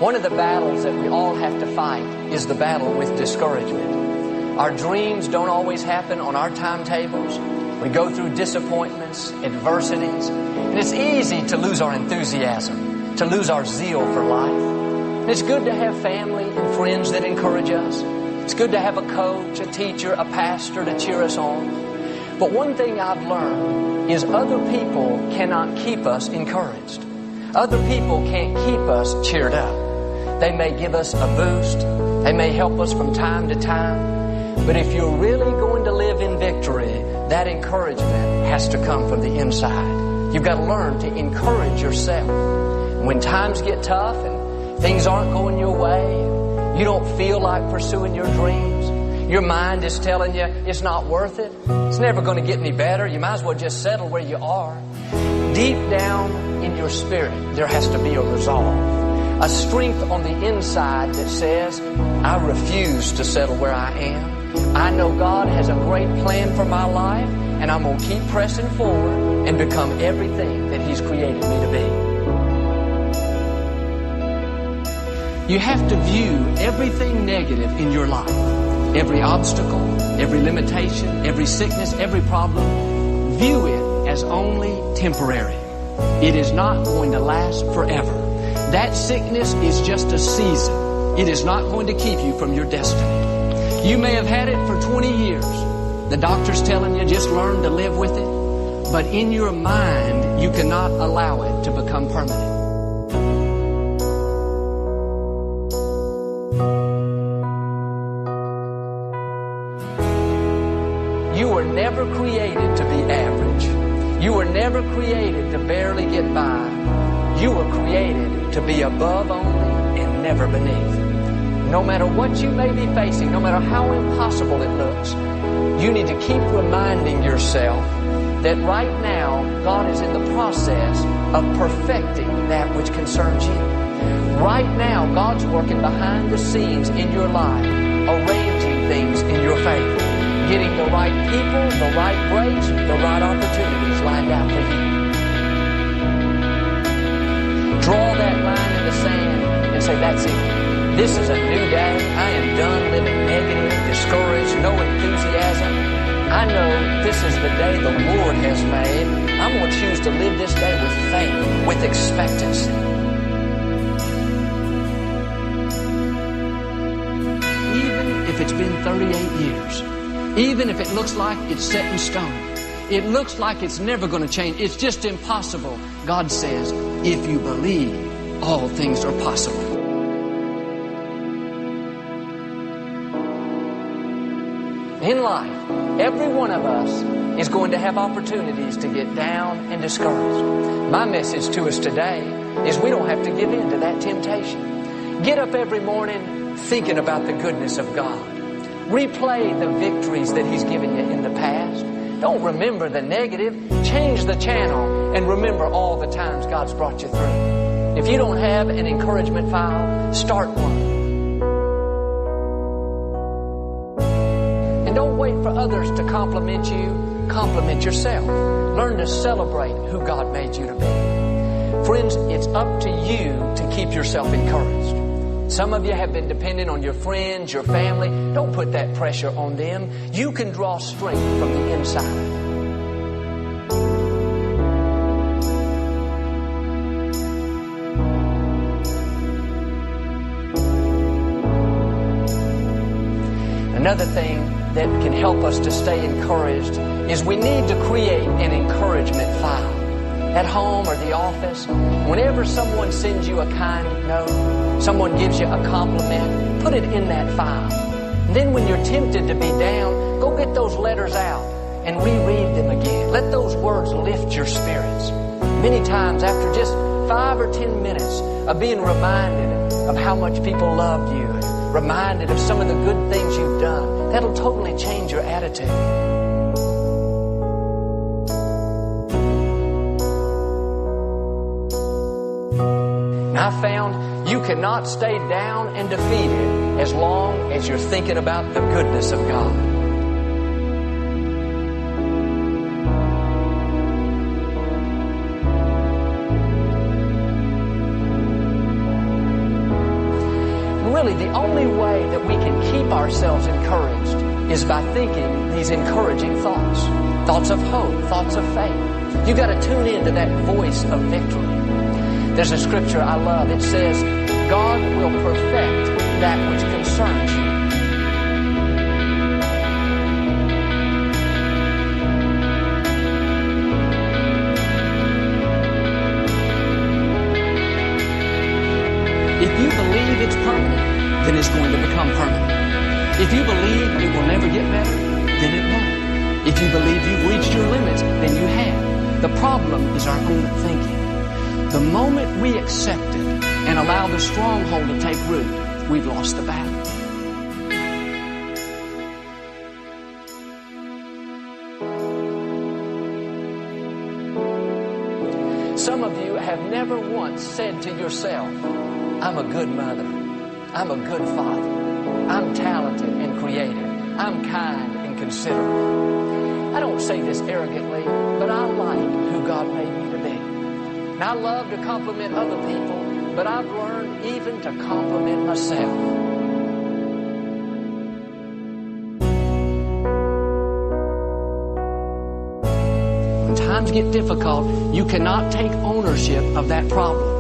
One of the battles that we all have to fight is the battle with discouragement. Our dreams don't always happen on our timetables. We go through disappointments, adversities, and it's easy to lose our enthusiasm, to lose our zeal for life. And it's good to have family and friends that encourage us. It's good to have a coach, a teacher, a pastor to cheer us on. But one thing I've learned is other people cannot keep us encouraged. Other people can't keep us cheered up. They may give us a boost. They may help us from time to time. But if you're really going to live in victory, that encouragement has to come from the inside. You've got to learn to encourage yourself. When times get tough and things aren't going your way, you don't feel like pursuing your dreams, your mind is telling you it's not worth it, it's never going to get any better, you might as well just settle where you are. Deep down in your spirit, there has to be a resolve, a strength on the inside that says, I refuse to settle where I am. I know God has a great plan for my life, and I'm going to keep pressing forward and become everything that He's created me to be. You have to view everything negative in your life, every obstacle, every limitation, every sickness, every problem, view it as only temporary. It is not going to last forever. That sickness is just a season. It is not going to keep you from your destiny. You may have had it for 20 years. The doctor's telling you just learn to live with it. But in your mind, you cannot allow it to become permanent. You were never created to be average. You were never created to barely get by. You were created to be above only and never beneath. No matter what you may be facing, no matter how impossible it looks, you need to keep reminding yourself that right now God is in the process of perfecting that which concerns you. Right now God's working behind the scenes in your life, arranging things in your favor, getting the right people, the right grace, the right opportunities lined out for you. Draw that line in the sand and say, that's it. This is a new day. I am done living negative, discouraged, no enthusiasm. I know this is the day the Lord has made. I'm going to choose to live this day with faith, with expectancy. Even if it's been 38 years, even if it looks like it's set in stone, it looks like it's never going to change, it's just impossible, God says, if you believe, all things are possible. In life, every one of us is going to have opportunities to get down and discouraged. My message to us today is we don't have to give in to that temptation. Get up every morning thinking about the goodness of God. Replay the victories that He's given you in the past. Don't remember the negative. Change the channel and remember all the times God's brought you through. If you don't have an encouragement file, start one. Don't wait for others to compliment you. Compliment yourself. Learn to celebrate who God made you to be. Friends, it's up to you to keep yourself encouraged. Some of you have been dependent on your friends, your family. Don't put that pressure on them. You can draw strength from the inside. Another thing that can help us to stay encouraged is we need to create an encouragement file. At home or the office, whenever someone sends you a kind note, someone gives you a compliment, put it in that file. And then when you're tempted to be down, go get those letters out and reread them again. Let those words lift your spirits. Many times after just 5 or 10 minutes of being reminded of how much people loved you, reminded of some of the good things you've done, that'll totally change your attitude. And I found you cannot stay down and defeated as long as you're thinking about the goodness of God. really, the only way that we can keep ourselves encouraged is by thinking these encouraging thoughts. Thoughts of hope, thoughts of faith. You've got to tune into that voice of victory. There's a scripture I love. It says, God will perfect that which concerns you. If you believe it's permanent, then it's going to become permanent. If you believe it will never get better, then it won't. If you believe you've reached your limits, then you have. The problem is our own thinking. The moment we accept it and allow the stronghold to take root, we've lost the battle. Some of you have never once said to yourself, I'm a good mother. I'm a good father. I'm talented and creative. I'm kind and considerate. I don't say this arrogantly, but I like who God made me to be. And I love to compliment other people, but I've learned even to compliment myself. When times get difficult, you cannot take ownership of that problem.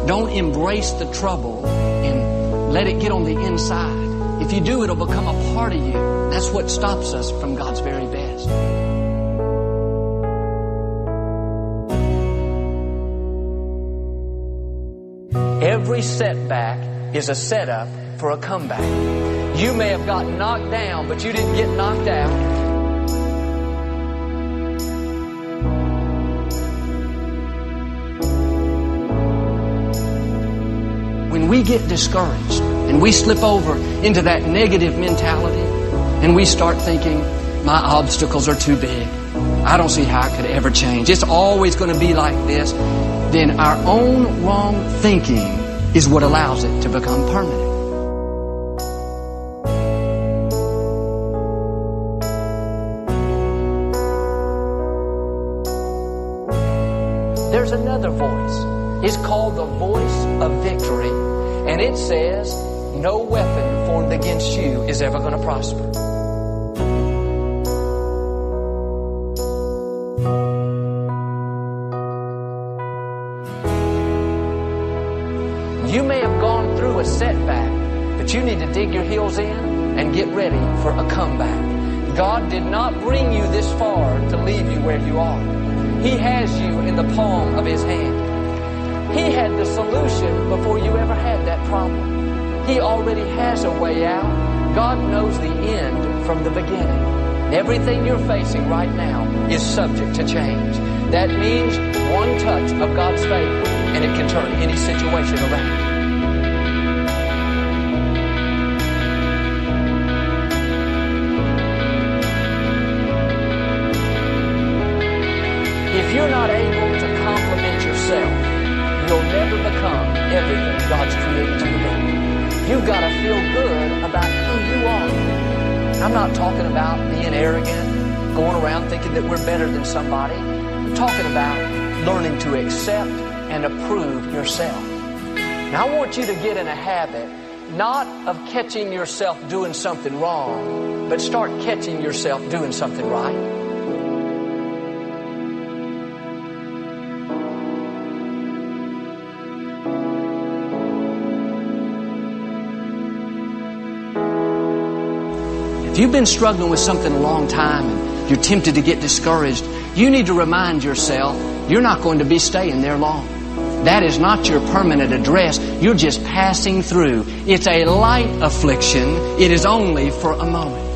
Don't embrace the trouble and let it get on the inside. If you do, it'll become a part of you. That's what stops us from God's very best. Every setback is a setup for a comeback. You may have gotten knocked down, but you didn't get knocked out. When we get discouraged and we slip over into that negative mentality and we start thinking, my obstacles are too big, I don't see how it could ever change, it's always going to be like this, then our own wrong thinking is what allows it to become permanent. There's another voice. It's called the voice of victory. And it says, no weapon formed against you is ever going to prosper. You may have gone through a setback, but you need to dig your heels in and get ready for a comeback. God did not bring you this far to leave you where you are. He has you in the palm of His hand. He had the solution before you ever had that problem. He already has a way out. God knows the end from the beginning. Everything you're facing right now is subject to change. That means one touch of God's favor, and it can turn any situation around. If you're not able to compliment yourself, you'll never become everything God's created you to be. You've got to feel good about who you are. I'm not talking about being arrogant, going around thinking that we're better than somebody. I'm talking about learning to accept and approve yourself. Now I want you to get in a habit, not of catching yourself doing something wrong, but start catching yourself doing something right. If you've been struggling with something a long time and you're tempted to get discouraged, you need to remind yourself you're not going to be staying there long. That is not your permanent address. You're just passing through. It's a light affliction. It is only for a moment.